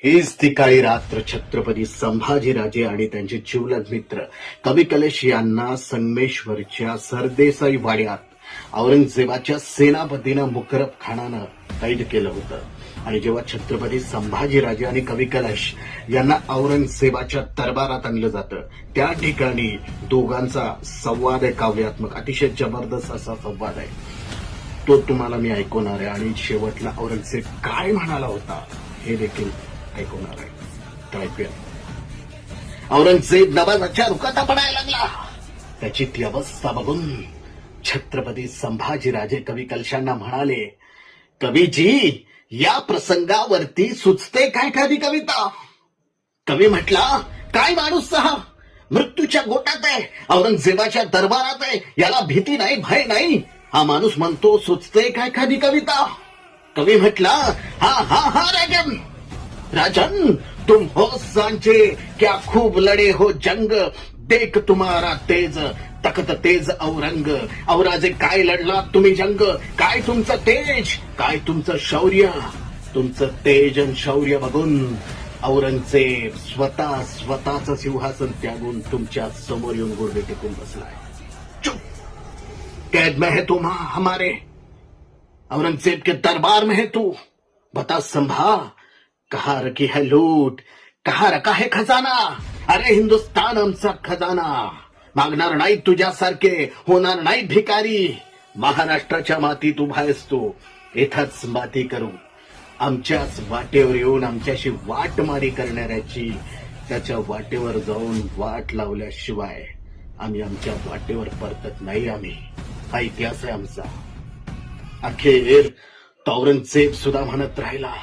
हीच ती काळी रात्र छत्रपती संभाजीराजे आणि त्यांचे जिवलग मित्र कवी कलेश यांना संगमेश्वरच्या सरदेसाई वाड्यात औरंगजेबाच्या सेनापतीनं मुकरब खानानं कैद केलं होतं। आणि जेव्हा छत्रपती संभाजीराजे आणि कवी कलेश यांना औरंगजेबाच्या दरबारात आणलं जातं, त्या ठिकाणी दोघांचा संवाद आहे, काव्यात्मक अतिशय जबरदस्त असा संवाद आहे। तो तुम्हाला मी ऐकवणार आहे आणि शेवटला औरंगजेब काय म्हणाला होता हे देखील ऐकवणार आहे। तर ऐकूया। औरंगजेब नवाजाच्या रुखात पडायला लागला। त्याची ती अवस्था बघून छत्रपती संभाजीराजे कवी कलशांना म्हणाले, कवीजी, या प्रसंगावरती सुचते काय एखादी कविता? कवी म्हटला, काय माणूस हा मृत्यूच्या गोटात आहे, औरंगजेबाच्या दरबारात आहे, याला भीती नाही, भय नाही। हा माणूस म्हणतो सुचते काय एखादी कविता? कवी म्हटला, हा हा हा राजन, राजन, तुम हो सांचे क्या खूब लड़े हो जंग, देख तुम्हारा तेज तखत तेज औरंग। औराजे काय लढला तुम्ही जंग, काय तुमचं तेज, काय तुमचं शौर्य। तुमचं तेज आणि शौर्य बघून औरंगजेब स्वतःचं सिंहासन त्यागून तुमच्या समोर येऊन गुडघे टेकून बसलाय। चुप, कैद में है तुम हमारे, औरंगजेब के दरबार में है तू। बता संभा, कहा रखी है लूट, कहा रखा है खजाना? अरे हिंदुस्तान आमचा खजाना, मागणार नाही तुझ्यासारखे, होणार नाही भिकारी। महाराष्ट्राच्या मातीत उभा आहेस तू, इथंच माती करू। आमच्याच वाटेवर येऊन आमच्याशी वाटमारी करणाऱ्याची त्याच्या वाटेवर जाऊन वाट लावल्याशिवाय आम्ही आमच्या वाटेवर परतत नाही। आम्ही, हा इतिहास आहे आमचा। अखेर औरंगजेब सुद्धा म्हणत राहिला,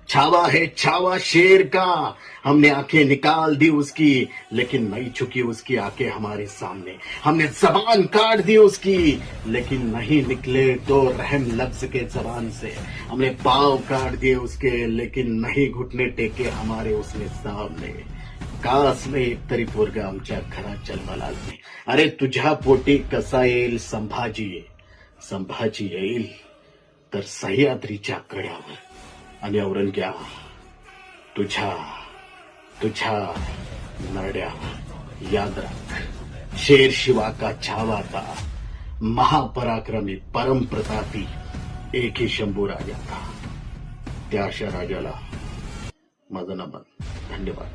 छावा है छावा शेर का, हमने आंखें निकाल दी उसकी, लेकिन नहीं झुकी उसकी आंखें हमारे सामने। हमने जबान काट दी उसकी, लेकिन नहीं निकले तो रहम लफ्ज के जबान से। हमने पांव काट दिए उसके, लेकिन नहीं घुटने टेके हमारे उसने सामने। कास में एक तरी पोरगा आमच्या घरात जन्माला आला नाही। अरे तुझ्या पोटी कसा येईल संभाजी? संभाजी येईल तर सह्याद्रीच्या कड्यावर। आणि औरंग्या, तुझ्या नरड्यावर याद रख, शेर शिवा का छावा था, महापराक्रमी परम प्रतापी एक ही शंभू राजा था। त्या अशा राजाला माझं नमन, धन्यवाद।